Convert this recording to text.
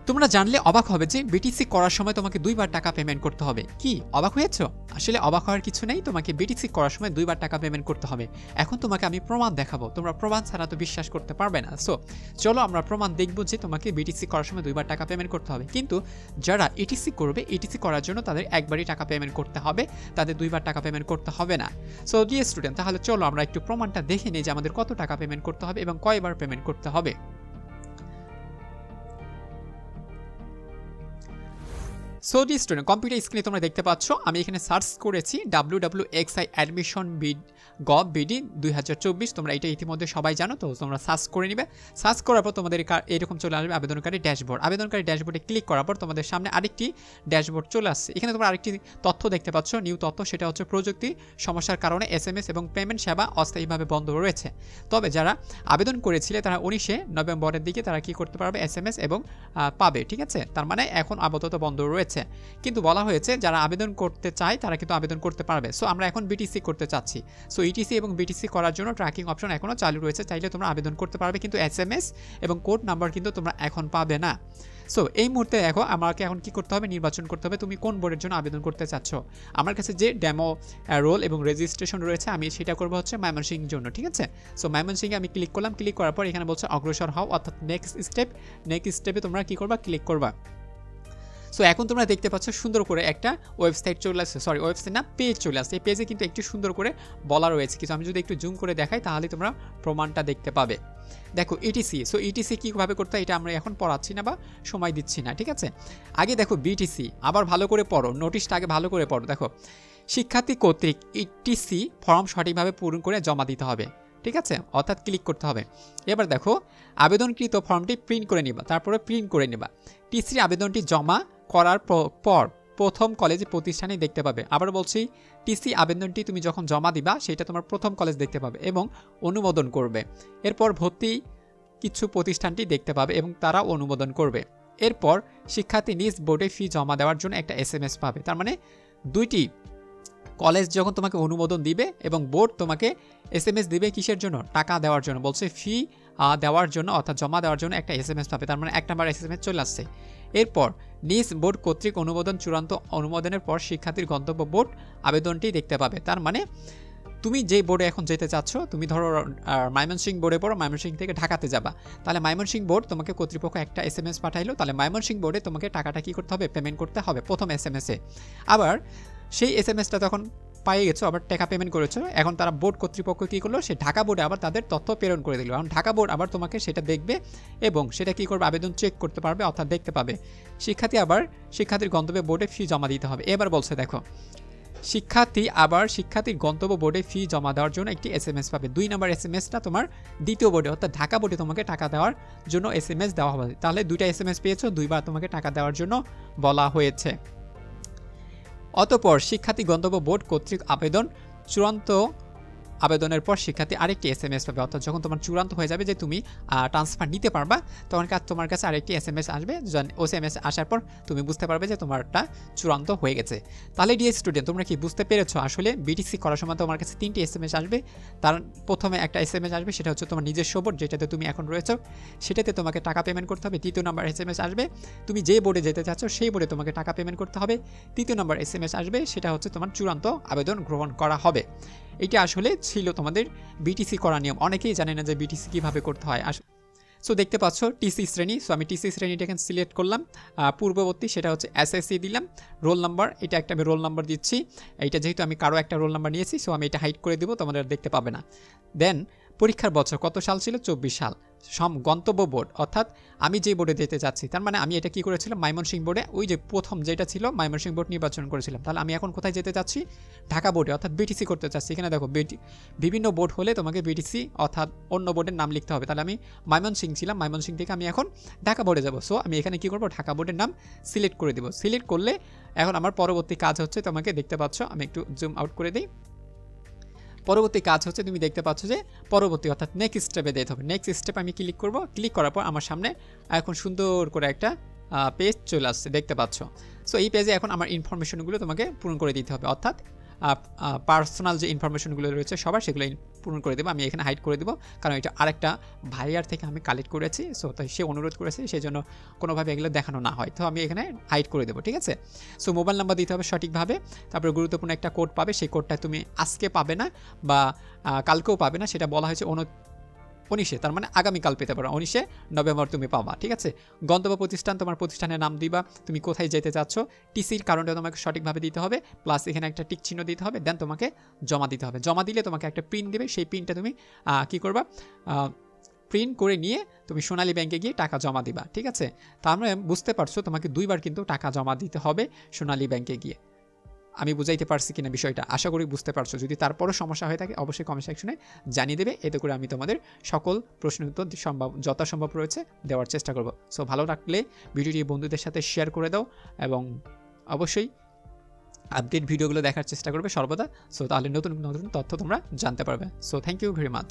তোমরা জানলে অবাক হবে যে বিটিসি করার সময় তোমাকে 2 বার টাকা পেমেন্ট করতে হবে। কি অবাক হয়েছো? আসলে অবাক হওয়ার কিছু নেই, তোমাকে বিটিসি করার সময় 2 বার টাকা পেমেন্ট করতে হবে। এখন তোমাকে আমি প্রমাণ দেখাবো, তোমরা প্রমাণ ছাড়া তো বিশ্বাস করতে পারবে না। সো চলো আমরা প্রমাণ দেখব যে তোমাকে বিটিসি করার সময় 2 বার টাকা পেমেন্ট করতে হবে। কিন্তু যারা ইটিসি করবে, ইটিসি করার জন্য তাদের একবারই টাকা পেমেন্ট করতে হবে, তাদের 2 বার টাকা পেমেন্ট করতে হবে না। সো ডিয়ার স্টুডেন্ট, তাহলে চলো আমরা একটু প্রমাণটা দেখে নিই যে আমাদের কত টাকা পেমেন্ট করতে হবে এবং কয়বার পেমেন্ট করতে হবে। সো ডি স্টুডেন্ট, কম্পিউটার স্ক্রিনে তোমরা দেখতে পাচ্ছ আমি এখানে সার্চ করেছি www.xi.admission.gov.bd 2024। তোমরা এটা ইতিমধ্যে সবাই জানো, তো তোমরা সার্চ করে নিবে। সার্চ করার পর তোমাদের এরকম চলে আসবে আবেদনকারী ড্যাশবোর্ড। আবেদনকারী ড্যাশবোর্ডে ক্লিক করার পর তোমাদের সামনে আরেকটি ড্যাশবোর্ড চলে আসছে। এখানে তোমরা আরেকটি তথ্য দেখতে পাচ্ছ, নিউ তথ্য, সেটা হচ্ছে প্রযুক্তি সমস্যার কারণে SMS এবং পেমেন্ট সেবা অস্থায়ীভাবে বন্ধ রয়েছে। তবে যারা আবেদন করেছিলে তারা 19 নভেম্বরের দিকে তারা কি করতে পারবে, SMS এবং পাবে। ঠিক আছে, তার মানে এখন আপাতত বন্ধ রয়েছে। কিন্তু বলা হয়েছে যারা আবেদন করতে চায় তারা কিন্তু আবেদন করতে পারবে। সো আমরা এখন বিটিসি করতে চাচ্ছি। সো ইটিসি এবং বিটিসি করার জন্য ট্র্যাকিং অপশন এখনো চালু রয়েছে, চাইলে তোমরা আবেদন করতে পারবে, কিন্তু SMS এবং কোড নাম্বার কিন্তু তোমরা এখন পাবে না। সো এই মুহূর্তে দেখো আমাকে এখন কি করতে হবে, নির্বাচন করতে হবে তুমি কোন বোর্ডের জন্য আবেদন করতে চাচ্ছ। আমার কাছে যে ডেমো রোল এবং রেজিস্ট্রেশন রয়েছে আমি সেটা করবো হচ্ছে ময়মনসিংহ জন্য। ঠিক আছে, সো ময়মনসিংহে আমি ক্লিক করলাম। ক্লিক করার পর এখানে বলছে অগ্রসর হও, অর্থাৎ নেক্সট স্টেপ। নেক্সট স্টেপে তোমরা কি করবা, ক্লিক করবা। সো এখন তোমরা দেখতে পাচ্ছ সুন্দর করে একটা ওয়েবসাইট চলে আসছে, সরি ওয়েবসাইট না, পেজ চলে আসছে। এই পেজে কিন্তু একটু সুন্দর করে বলা রয়েছে কিছু, আমি যদি একটু জুম করে দেখাই তাহলে তোমরা প্রমাণটা দেখতে পাবে। দেখো ইটিসি, সো ইটিসি কীভাবে করতে হয় এটা আমরা এখন পড়াচ্ছি না বা সময় দিচ্ছি না। ঠিক আছে, আগে দেখো বিটিসি, আবার ভালো করে পড়ো, নোটিশটা আগে ভালো করে পড়ো। দেখো শিক্ষার্থী কর্তৃক ইটিসি ফর্ম সঠিকভাবে পূরণ করে জমা দিতে হবে। ঠিক আছে, অর্থাৎ ক্লিক করতে হবে। এবার দেখো আবেদনকৃত ফর্মটি প্রিন্ট করে নিবা, তারপরে প্রিন্ট করে নিবা। টিসির আবেদনটি জমা করার পর প্রথম কলেজ প্রতিষ্ঠানে দেখতে পাবে। আবার বলছি, টিসি আবেদনটি তুমি যখন জমা দিবা সেটা তোমার প্রথম কলেজ দেখতে পাবে এবং অনুমোদন করবে। এরপর ভর্তি কিছু প্রতিষ্ঠানটি দেখতে পাবে এবং তারা অনুমোদন করবে। এরপর শিক্ষার্থী নিজ বোর্ডে ফি জমা দেওয়ার জন্য একটা SMS পাবে। তার মানে দুইটি কলেজ যখন তোমাকে অনুমোদন দিবে এবং বোর্ড তোমাকে SMS দিবে কিসের জন্য, টাকা দেওয়ার জন্য। বলছে ফি দেওয়ার জন্য অর্থাৎ জমা দেওয়ার জন্য একটা SMS পাবে। তার মানে 1 নাম্বার SMS চলে আসছে। এরপর নিজ বোর্ড কর্তৃক অনুমোদন, চূড়ান্ত অনুমোদনের পর শিক্ষার্থীর গন্তব্য বোর্ড আবেদনটি দেখতে পাবে। তার মানে তুমি যে বোর্ডে এখন যেতে চাচ্ছ, তুমি ধরো ময়মনসিংহ বোর্ডে পড়ো, ময়মনসিংহ থেকে ঢাকাতে যাবা, তাহলে ময়মনসিংহ বোর্ড তোমাকে কর্তৃপক্ষ একটা SMS পাঠাইলো, তাহলে ময়মনসিংহ বোর্ডে তোমাকে টাকাটা কী করতে হবে, পেমেন্ট করতে হবে প্রথম SMS-এ। আবার সেই SMS-টা তখন পাইয়ে গেছো, আবার টাকা পেমেন্ট করেছো, এখন তারা বোর্ড কর্তৃপক্ষ কী করলো, সে ঢাকা বোর্ডে আবার তাদের তথ্য প্রেরণ করে দিল। এখন ঢাকা বোর্ড আবার তোমাকে সেটা দেখবে এবং সেটা কী করবে, আবেদন চেক করতে পারবে, অর্থাৎ দেখতে পাবে। শিক্ষার্থীর গন্তব্য বোর্ডে ফি জমা দিতে হবে। এবার বলছে দেখো শিক্ষার্থীর গন্তব্য বোর্ডে ফি জমা দেওয়ার জন্য একটি SMS পাবে। 2 নম্বর SMS-টা তোমার দ্বিতীয় বোর্ডে অর্থাৎ ঢাকা বোর্ডে তোমাকে টাকা দেওয়ার জন্য SMS দেওয়া হবে। তাহলে 2টা SMS পেয়েছো, 2বার তোমাকে টাকা দেওয়ার জন্য বলা হয়েছে। অতঃপর শিক্ষার্থী গন্তব্য বোর্ড কর্তৃক চূড়ান্ত আবেদনের পর শিক্ষার্থী আরেকটি SMS পাবে, অর্থাৎ যখন তোমার চূড়ান্ত হয়ে যাবে যে তুমি ট্রান্সফার নিতে পারবা, তখন তোমার কাছে আরেকটি SMS আসবে। ওই SMS আসার পর তুমি বুঝতে পারবে যে তোমারটা চূড়ান্ত হয়ে গেছে। তাহলে ডিয়ার স্টুডেন্ট, তোমরা কি বুঝতে পেরেছো আসলে বিটিসি করার সময় তোমার কাছে 3টি SMS আসবে। তার প্রথমে একটা SMS আসবে, সেটা হচ্ছে তোমার নিজস্ব বোর্ড যেটাতে তুমি এখন রয়েছো, সেটাতে তোমাকে টাকা পেমেন্ট করতে হবে। দ্বিতীয় নম্বর SMS আসবে, তুমি যে বোর্ডে যেতে চাচ্ছ সেই বোর্ডে তোমাকে টাকা পেমেন্ট করতে হবে। তৃতীয় নম্বর SMS আসবে, সেটা হচ্ছে তোমার চূড়ান্ত আবেদন গ্রহণ করা হবে। এটা আসলে ছিল তোমাদের বিটিসি করার নিয়ম। অনেকেই জানে না যে বিটিসি কীভাবে করতে হয়। সো দেখতে পাচ্ছ টিসি শ্রেণী, সো আমি টিসি শ্রেণীটা এখানে সিলেক্ট করলাম। পূর্ববর্তী সেটা হচ্ছে SSC দিলাম। রোল নাম্বার, এটা একটা আমি রোল নাম্বার দিচ্ছি। এইটা যেহেতু আমি কারো একটা রোল নাম্বার নিয়েছি, সো আমি এটা হাইড করে দেবো, তোমাদের দেখতে পাবে না। দেন পরীক্ষার বছর কত সাল ছিল, 24 সাল। গন্তব্য বোর্ড অর্থাৎ আমি যে বোর্ডে যেতে চাচ্ছি, তার মানে আমি এটা কি করেছিলাম, ময়মনসিংহ বোর্ডে, ওই যে প্রথম যেটা ছিল ময়মনসিংহ বোর্ড নির্বাচন করেছিলাম। তাহলে আমি এখন কোথায় যেতে চাচ্ছি, ঢাকা বোর্ডে, অর্থাৎ বিটিসি করতে চাচ্ছি। এখানে দেখো বিভিন্ন বোর্ড হলে তোমাকে বিটিসি অর্থাৎ অন্য বোর্ডের নাম লিখতে হবে। তাহলে আমি ময়মনসিংহ ছিলাম, ময়মনসিংহ থেকে আমি এখন ঢাকা বোর্ডে যাব। সো আমি এখানে কি করবো, ঢাকা বোর্ডের নাম সিলেক্ট করে দেবো। সিলেক্ট করলে এখন আমার পরবর্তী কাজ হচ্ছে, তোমাকে দেখতে পাচ্ছ, আমি একটু জুম আউট করে দিই। পরবর্তী কাজ হচ্ছে তুমি দেখতে পাচ্ছ যে পরবর্তী অর্থাৎ নেক্সট স্টেপে দিতে হবে। নেক্সট স্টেপ আমি ক্লিক করব। ক্লিক করার পর আমার সামনে এখন সুন্দর করে একটা পেজ চলে আসছে, দেখতে পাচ্ছ। সো এই পেজে এখন আমার ইনফরমেশনগুলো তোমাকে পূরণ করে দিতে হবে, অর্থাৎ পার্সোনাল যে ইনফরমেশনগুলো রয়েছে সবার, সেগুলো পূরণ করে দেবো। আমি এখানে হাইড করে দেবো, কারণ এটা আরেকটা ভাইয়ার থেকে আমি কালেক্ট করেছি। সো তাই সে অনুরোধ করেছে, সেই জন্য কোনোভাবে এগুলো দেখানো না হয়, তো আমি এখানে হাইড করে দেবো, ঠিক আছে। সো মোবাইল নাম্বার দিতে হবে সঠিকভাবে, তারপরে গুরুত্বপূর্ণ একটা কোড পাবে, সেই কোডটা তুমি আজকে পাবে না বা কালকেও পাবে না, সেটা বলা হয়েছে 19-এ, তার মানে আগামীকাল পেতে পারো, 19শে নভেম্বর তুমি পাবা, ঠিক আছে। গন্তব্য প্রতিষ্ঠান, তোমার প্রতিষ্ঠানের নাম দিবা, তুমি কোথায় যেতে চাচ্ছ, টিসির কারণটা তোমাকে সঠিকভাবে দিতে হবে, প্লাস এখানে একটা টিক চিহ্ন দিতে হবে, দেন তোমাকে জমা দিতে হবে। জমা দিলে তোমাকে একটা প্রিন্ট দেবে, সেই প্রিন্টটা তুমি কী করবা, প্রিন্ট করে নিয়ে তুমি সোনালী ব্যাংকে গিয়ে টাকা জমা দিবা, ঠিক আছে। তার মানে বুঝতে পারছো তোমাকে 2বার কিন্তু টাকা জমা দিতে হবে সোনালী ব্যাংকে গিয়ে। আমি বুঝাইতে পারছি কিনা বিষয়টা, আশা করি বুঝতে পারছো। যদি তারপরও সমস্যা হয়ে থাকে অবশ্যই কমেন্ট সেকশনে জানিয়ে দেবে, এতে করে আমি তোমাদের সকল প্রশ্নের উত্তর যথাসম্ভব রয়েছে দেওয়ার চেষ্টা করব। সো ভালো লাগলে ভিডিওটি বন্ধুদের সাথে শেয়ার করে দাও এবং অবশ্যই আপডেট ভিডিওগুলো দেখার চেষ্টা করবে সর্বদা। সো তাহলে নতুন নতুন তথ্য তোমরা জানতে পারবে। So thank you very much.